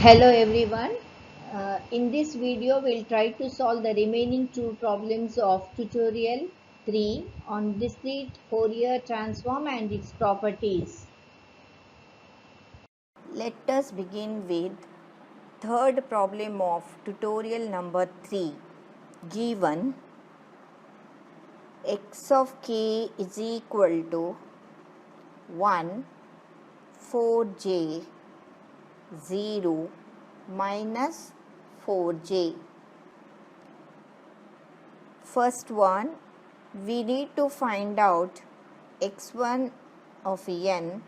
Hello everyone. In this video, we'll try to solve the remaining two problems of tutorial 3 on discrete Fourier transform and its properties. Let us begin with third problem of tutorial number 3. Given x of k is equal to 1, 4j, 0, minus 4j. First one, we need to find out x1 of n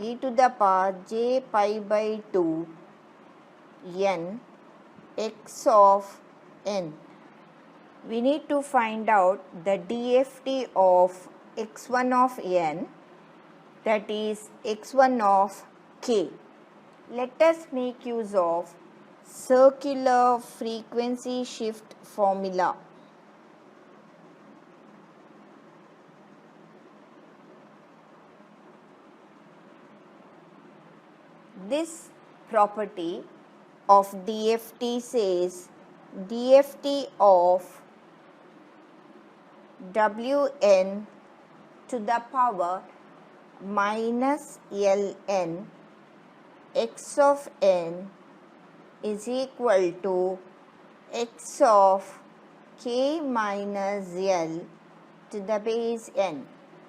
e to the power j pi by 2 n x of n. We need to find out the DFT of x1 of n, that is x1 of k. Let us make use of circular frequency shift formula. This property of DFT says DFT of Wn to the power minus Ln x of n is equal to x of k minus L to the base n.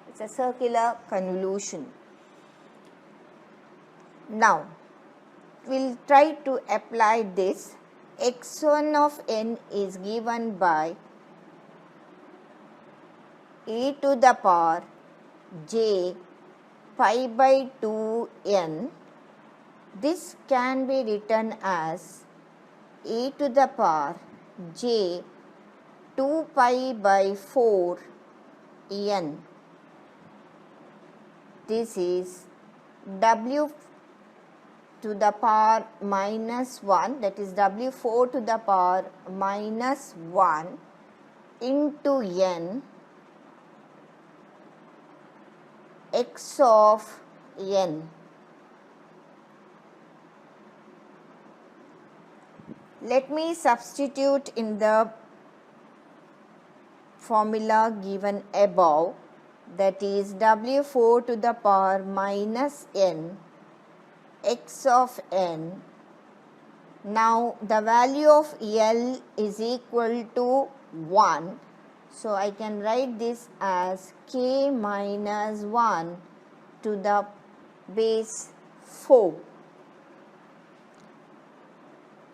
It's a circular convolution. Now, we'll try to apply this. x1 of n is given by e to the power j pi by 2 n. This can be written as e to the power j 2 pi by 4 n. This is w to the power minus 1, that is w4 to the power minus 1 into n x of n. Let me substitute in the formula given above, that is w4 to the power minus n x of n. Now the value of L is equal to 1. So I can write this as k minus 1 to the base 4.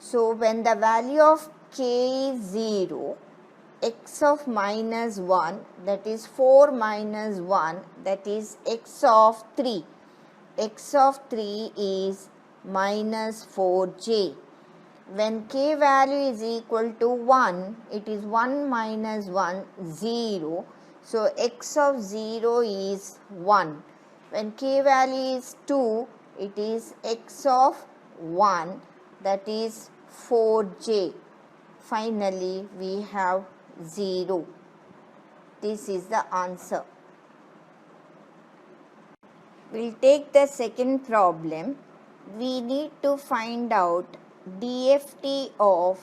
So when the value of k is 0, x of minus 1, that is 4 minus 1, that is x of 3. X of 3 is minus 4j. When k value is equal to 1, it is 1 minus 1, 0. So x of 0 is 1. When k value is 2, it is x of 1, that is 4j. Finally, we have 0. This is the answer. We'll take the second problem. We need to find out DFT of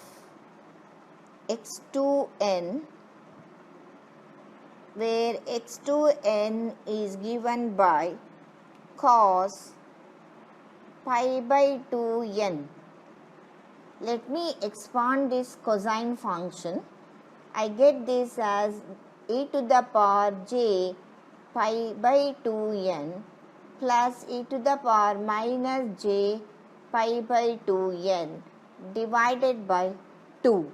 x2n, where x2n is given by cos pi by 2n. Let me expand this cosine function. I get this as e to the power j pi by 2n plus e to the power minus j pi by 2n divided by 2.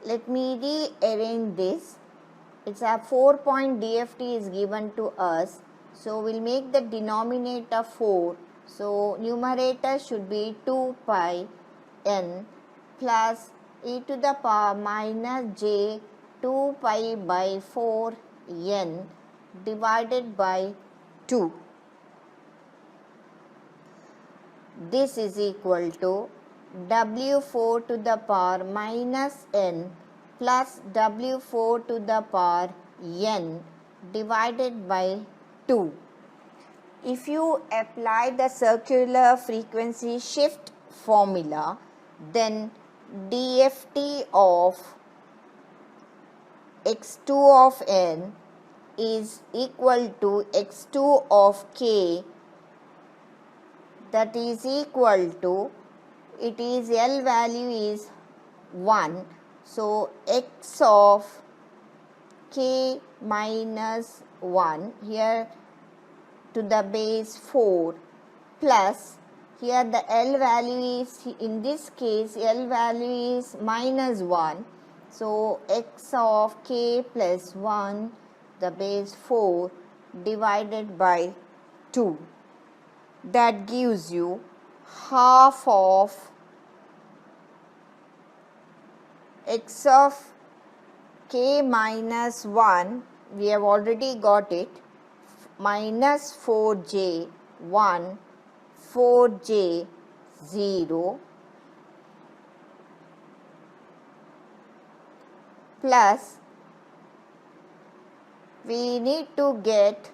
Let me rearrange this. It's a 4-point DFT is given to us. So we'll make the denominator 4. So numerator should be 2 pi n plus e to the power minus j 2 pi by 4 n divided by 2. This is equal to w4 to the power minus n plus w4 to the power n divided by 2. if you apply the circular frequency shift formula, then DFT of x2 of n is equal to x2 of k, that is equal to, it is L value is 1, so x of k minus 1 here to the base 4 plus, here the L value is, in this case L value is minus 1, so x of k plus 1 the base 4 divided by 2, that gives you half of x of k minus 1, we have already got it, minus 4j 1, 4j 0 plus, we need to get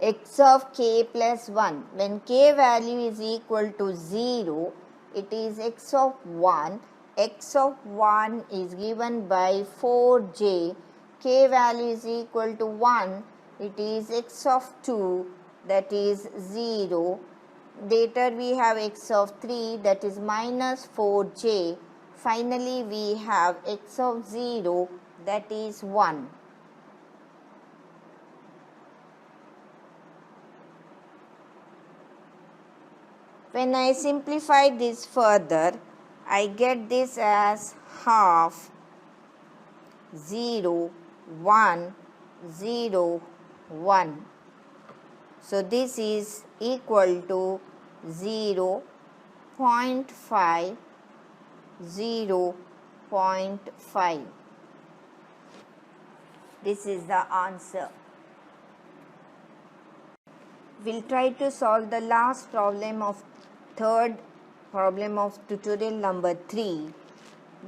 x of k plus 1. When k value is equal to 0, it is x of 1. X of 1 is given by 4j. K value is equal to 1. It is x of 2, that is 0. Later we have x of 3, that is minus 4j. Finally we have x of 0, that is 1. When I simplify this further, I get this as half 0, 1, 0, 1. So this is equal to 0, 0.5, 0, 0.5. This is the answer. We'll try to solve the last problem of third problem of tutorial number 3.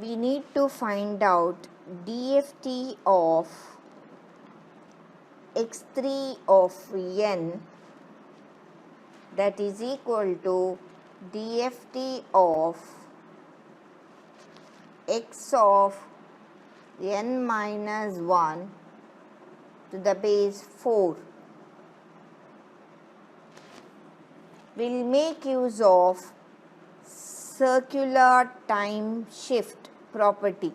We need to find out DFT of x3 of n, that is equal to DFT of x of n minus 1 to the base 4. We'll make use of circular time shift property.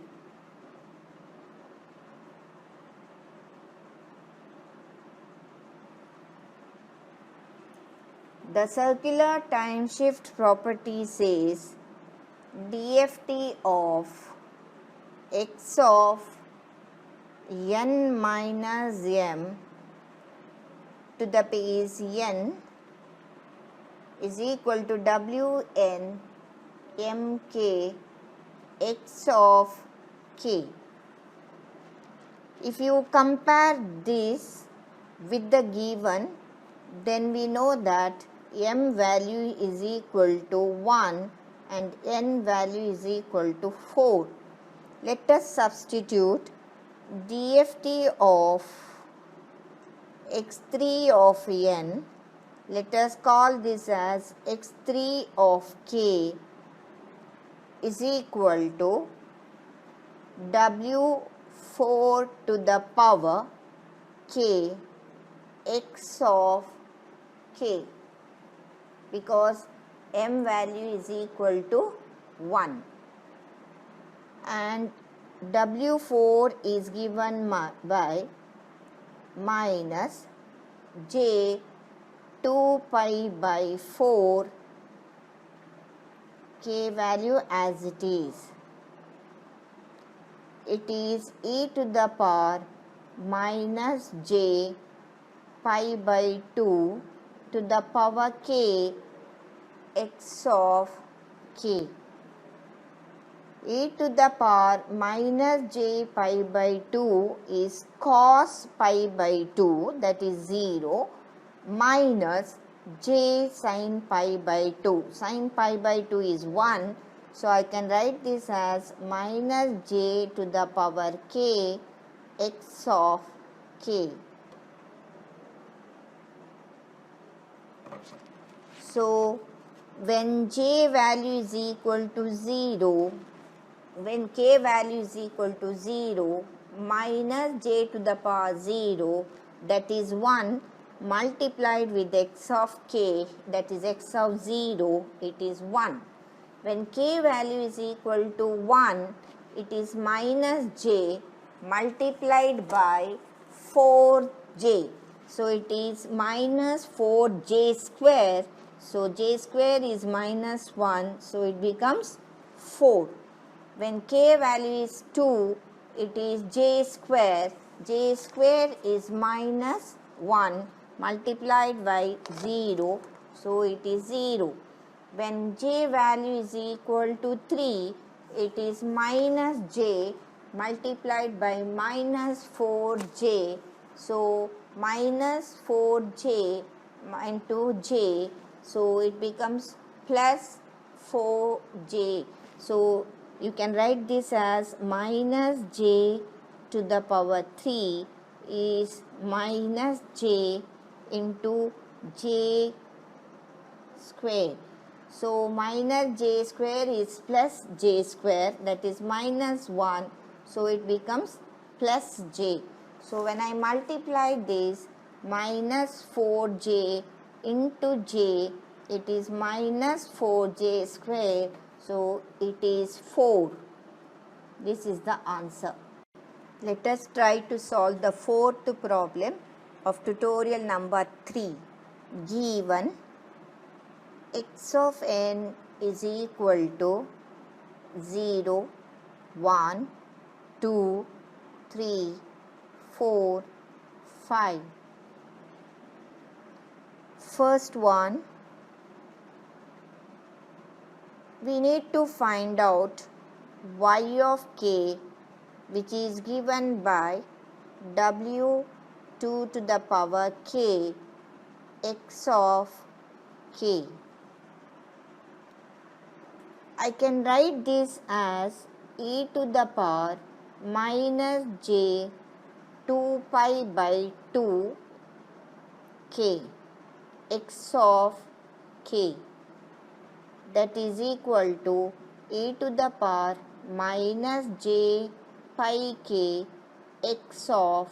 The circular time shift property says DFT of x of n minus m to the base n is equal to Wn mk x of k. If you compare this with the given, then we know that m value is equal to 1 and n value is equal to 4. Let us substitute DFT of x3 of n. Let us call this as x3 of k is equal to W4 to the power k x of k, because m value is equal to 1 and W4 is given by minus j 2 pi by 4 k value as it is. It is e to the power minus j pi by 2 to the power k x of k. E to the power minus j pi by 2 is cos pi by 2, that is 0, minus j sin pi by 2. Sin pi by 2 is 1. So I can write this as minus j to the power k x of k. So when j value is equal to 0, when k value is equal to 0, minus j to the power 0, that is 1, multiplied with x of k, that is x of 0, it is 1. When k value is equal to 1, it is minus j multiplied by 4j. So it is minus 4j square. So j square is minus 1. So it becomes 4. When k value is 2, it is j square. J square is minus 1 multiplied by 0. So it is 0. When j value is equal to 3, it is minus j multiplied by minus 4j. So minus 4j into j, so it becomes plus 4j. So you can write this as minus j to the power 3 is minus j into j square. So minus j square is plus j square, that is minus 1. So it becomes plus j. So when I multiply this, minus 4j into j, it is minus 4j square. So it is 4. This is the answer. Let us try to solve the fourth problem of tutorial number 3. Given x of n is equal to 0, 1, 2, 3, 4, 5. First one, we need to find out y of k, which is given by w2 to the power k x of k. I can write this as e to the power minus j 2 pi by 2 k x of k, that is equal to e to the power minus j pi k x of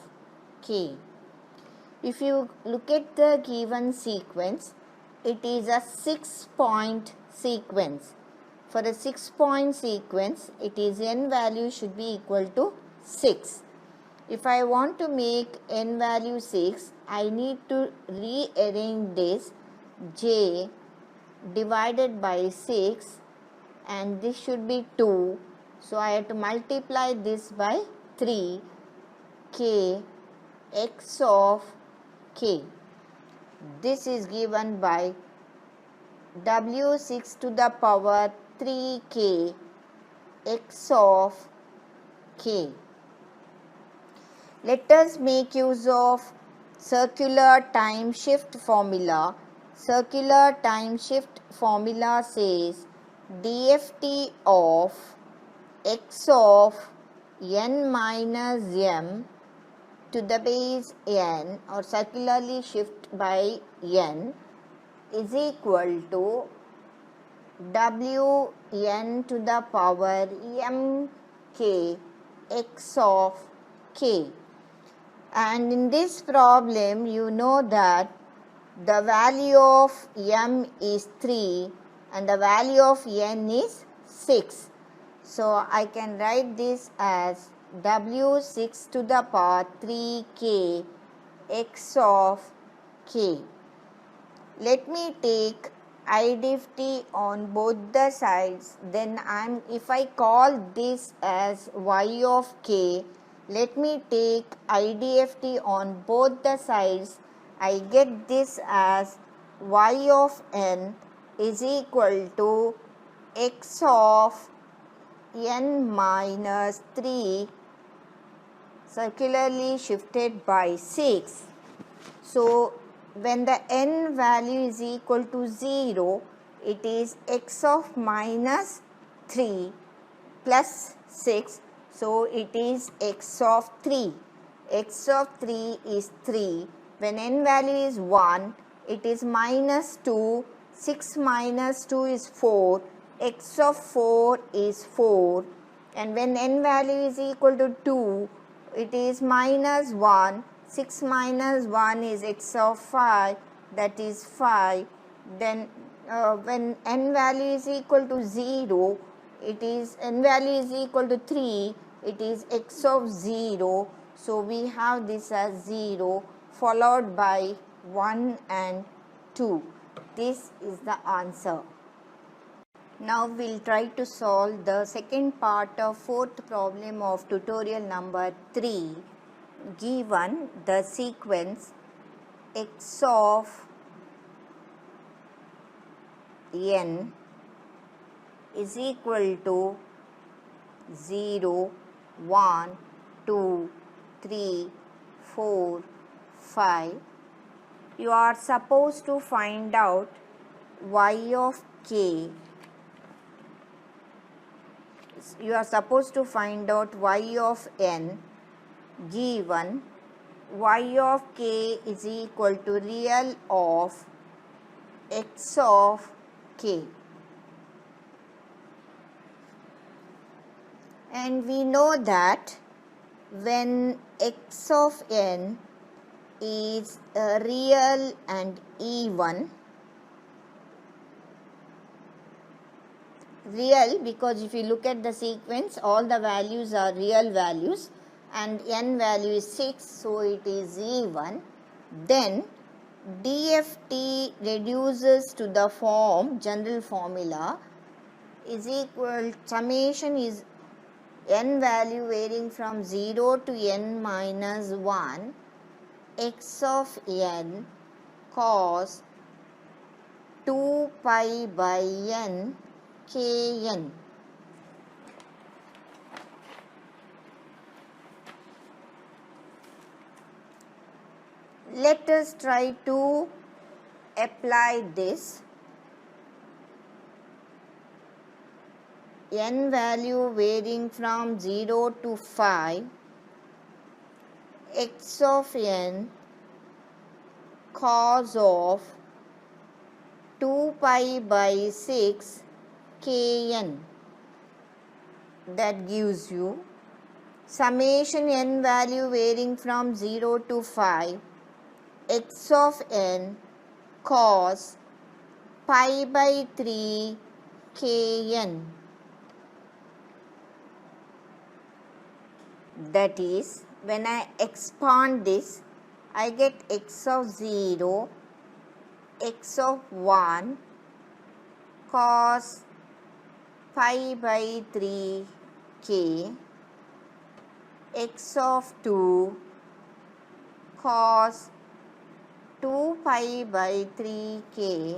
k. If you look at the given sequence, it is a 6-point sequence. For a 6-point sequence, it is n value should be equal to 6. If I want to make n value 6, I need to rearrange this j divided by 6, and this should be 2. So I have to multiply this by 3, k x of k. This is given by w6 to the power 3k x of k. Let us make use of circular time shift formula. Circular time shift formula says dft of x of n minus m to the base n, or circularly shift by n, is equal to wn to the power mk x of k. And in this problem, you know that the value of m is 3 and the value of n is 6. So I can write this as w6 to the power 3k x of k. Let me take IDFT on both the sides. Then if I call this as y of k, let me take IDFT on both the sides. I get this as y of n is equal to x of n minus 3 circularly shifted by 6. So when the n value is equal to 0, it is x of minus 3 plus 6. So it is x of 3. X of 3 is 3. When n value is 1, it is minus 2, 6 minus 2 is 4, x of 4 is 4, and when n value is equal to 2, it is minus 1, 6 minus 1 is x of 5, that is 5. Then when n value is equal to 0, it is n value is equal to 3, it is x of 0. So we have this as 0 followed by 1 and 2. This is the answer. Now we'll try to solve the second part of fourth problem of tutorial number 3. Given the sequence x of n is equal to 0, 1, 2, 3, 4, 5. You are supposed to find out y of k. You are supposed to find out y of n given y of k is equal to real of x of k. And we know that when x of n is real and even, real because if you look at the sequence, all the values are real values and n value is 6, so it is even, then DFT reduces to the form, general formula is equal, summation is n value varying from 0 to n minus 1 x of n cos 2 pi by n kn. Let us try to apply this. N value varying from 0 to 5, x of n cos of 2 pi by 6 kn. That gives you summation n value varying from 0 to 5, x of n cos pi by 3 kn. That is, when I expand this, I get x of 0, x of 1 cos pi by 3 k, x of 2 cos 2 pi by 3 k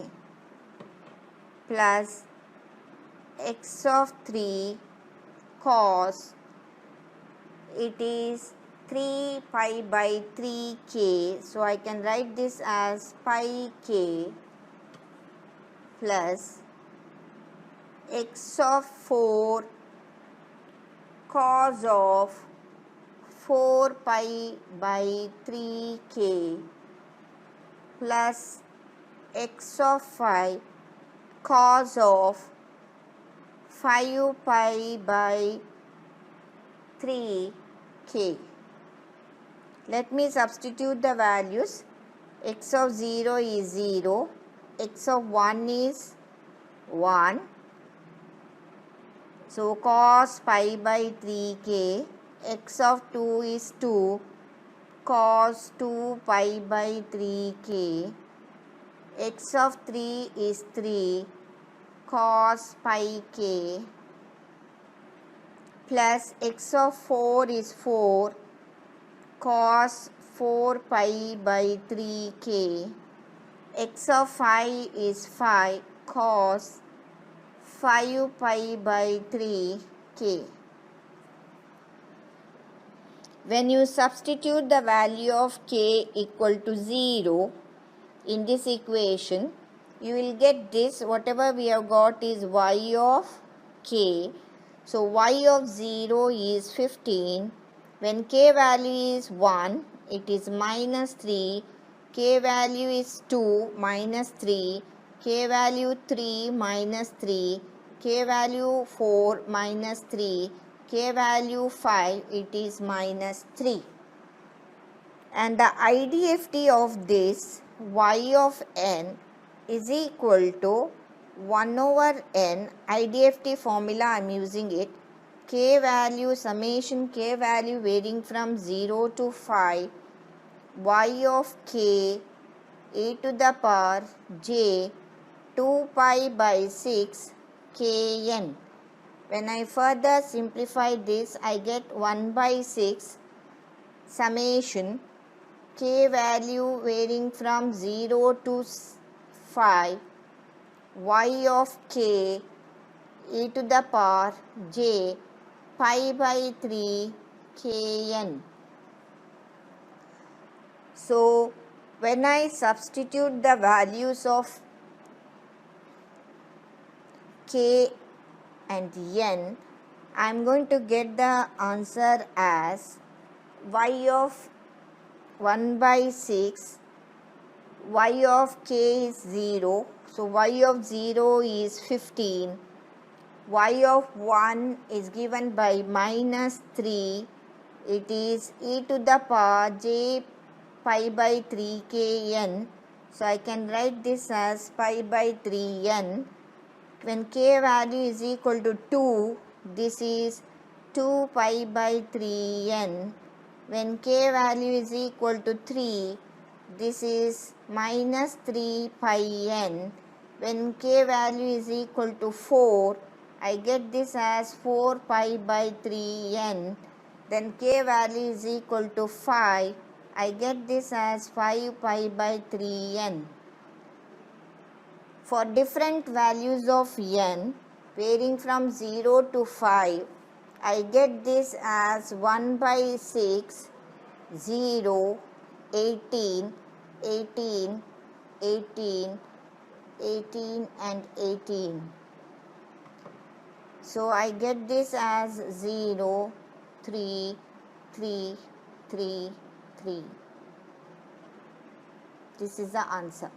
plus x of 3 cos, it is 3 pi by 3 k, so I can write this as pi k plus x of 4 cos of 4 pi by 3 k plus x of 5 cos of 5 pi by 3 k. Let me substitute the values. X of 0 is 0, x of 1 is 1, so cos pi by 3 k, x of 2 is 2, cos 2 pi by 3 k, x of 3 is 3, cos pi k, plus x of 4 is 4, cos 4 pi by 3 k, x of 5 is 5, cos 5 pi by 3 k. When you substitute the value of k equal to 0 in this equation, you will get this. Whatever we have got is y of k. So y of 0 is 15. When k value is 1, it is minus 3. k value is 2 minus 3, k value 3 minus 3, k value 4 minus 3, k value 5, it is minus 3. And the IDFT of this y of n is equal to 1 over n. IDFT formula I am using it. K value, summation k value varying from 0 to 5, y of k e to the power j 2 pi by 6 kn. When I further simplify this, I get 1 by 6 summation k value varying from 0 to 5, y of k e to the power j pi by 3 kn. So, when I substitute the values of k and n, I am going to get the answer as y of 1 by 6, y of k is 0, so y of 0 is 15, y of 1 is given by minus 3, it is e to the power j pi by 3 kn, so I can write this as pi by 3n. When k value is equal to 2, this is 2 pi by 3n. When k value is equal to 3, this is minus 3 pi n. When k value is equal to 4, I get this as 4 pi by 3n. Then k value is equal to 5, I get this as 5 pi by 3n. For different values of n varying from 0 to 5, I get this as 1 by 6, 0, 18, 18, 18, 18 and 18. So I get this as 0, 3, 3, 3, 3. This is the answer.